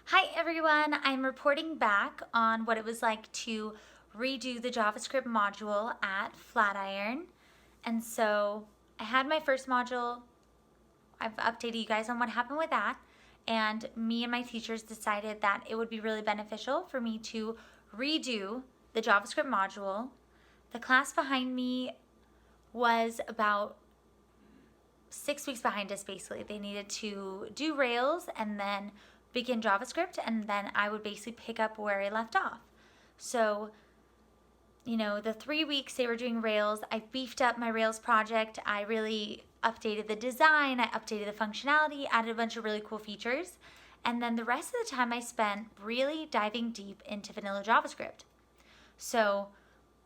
Hi everyone, I'm reporting back on what it was like to redo the JavaScript module at Flatiron. And so I had my first module. I've updated you guys on what happened with that. And me and my teachers decided that it would be really beneficial for me to redo the JavaScript module. The class behind me was about 6 weeks behind us basically. They needed to do Rails and then begin JavaScript, and then I would basically pick up where I left off. So, the 3 weeks they were doing Rails, I beefed up my Rails project. I really updated the design, I updated the functionality, added a bunch of really cool features. And then the rest of the time I spent really diving deep into vanilla JavaScript. So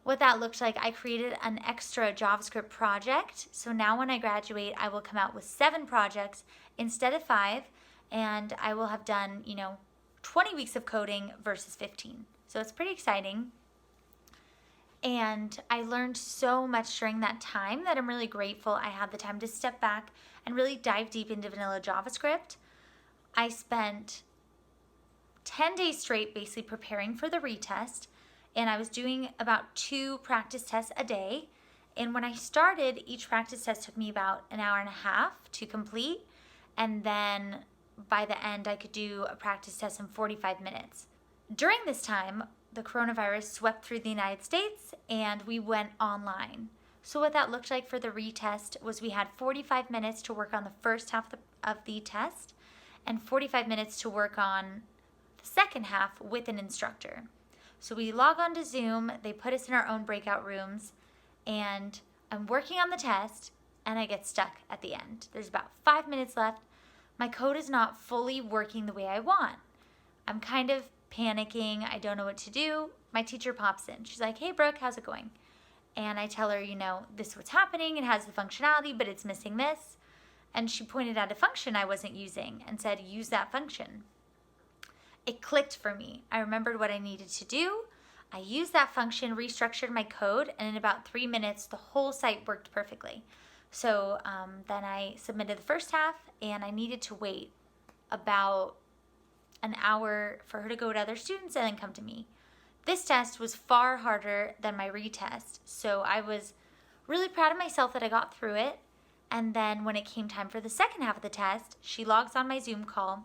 what that looked like, I created an extra JavaScript project. So now when I graduate, I will come out with 7 projects instead of 5, and I will have done, 20 weeks of coding versus 15. So it's pretty exciting. And I learned so much during that time that I'm really grateful I had the time to step back and really dive deep into vanilla JavaScript. I spent 10 days straight basically preparing for the retest, and I was doing about 2 practice tests a day. And when I started, each practice test took me about an hour and a half to complete, and then by the end I could do a practice test in 45 minutes. During this time, the coronavirus swept through the United States and we went online. So what that looked like for the retest was we had 45 minutes to work on the first half of the test and 45 minutes to work on the second half with an instructor. So we log on to Zoom, they put us in our own breakout rooms, and I'm working on the test and I get stuck at the end. There's about 5 minutes left. My code is not fully working the way I want. I'm kind of panicking. I don't know what to do. My teacher pops in. She's like, "Hey Brooke, how's it going?" And I tell her, this is what's happening. It has the functionality, but it's missing this. And she pointed out a function I wasn't using and said, "Use that function." It clicked for me. I remembered what I needed to do. I used that function, restructured my code, and in about 3 minutes, the whole site worked perfectly. So then I submitted the first half, and I needed to wait about an hour for her to go to other students and then come to me. This test was far harder than my retest, so I was really proud of myself that I got through it. And then when it came time for the second half of the test, she logs on my Zoom call,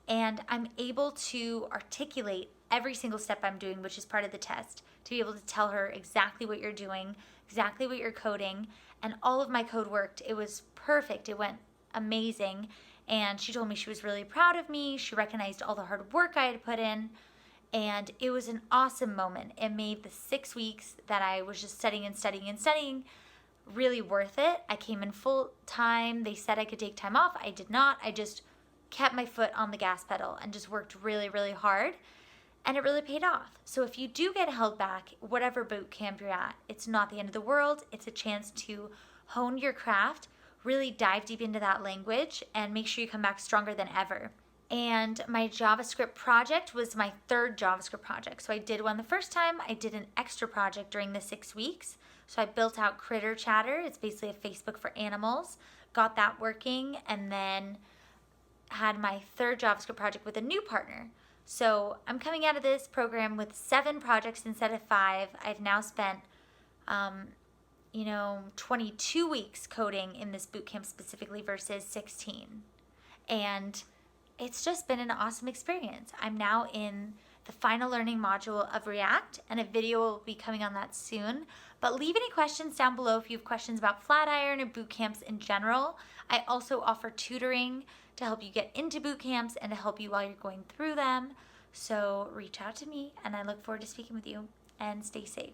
and I'm able to articulate every single step I'm doing, which is part of the test, to be able to tell her exactly what you're doing, exactly what you're coding, and all of my code worked. It was perfect. It went amazing, and she told me she was really proud of me. She recognized all the hard work I had put in, and it was an awesome moment. It made the 6 weeks that I was just studying and studying and studying really worth it. I came in full time. They said I could take time off. I did not. I just kept my foot on the gas pedal and just worked really, really hard. And it really paid off. So if you do get held back, whatever boot camp you're at, it's not the end of the world. It's a chance to hone your craft, really dive deep into that language, and make sure you come back stronger than ever. And my JavaScript project was my 3rd JavaScript project. So I did one the first time. I did an extra project during the 6 weeks. So I built out Critter Chatter. It's basically a Facebook for animals. Got that working, and then had my 3rd JavaScript project with a new partner. So I'm coming out of this program with 7 projects instead of 5. I've now spent, 22 weeks coding in this bootcamp specifically versus 16. And it's just been an awesome experience. I'm now in the final learning module of React, and a video will be coming on that soon. But leave any questions down below if you have questions about Flatiron or boot camps in general. I also offer tutoring to help you get into boot camps and to help you while you're going through them. So reach out to me, and I look forward to speaking with you, and stay safe.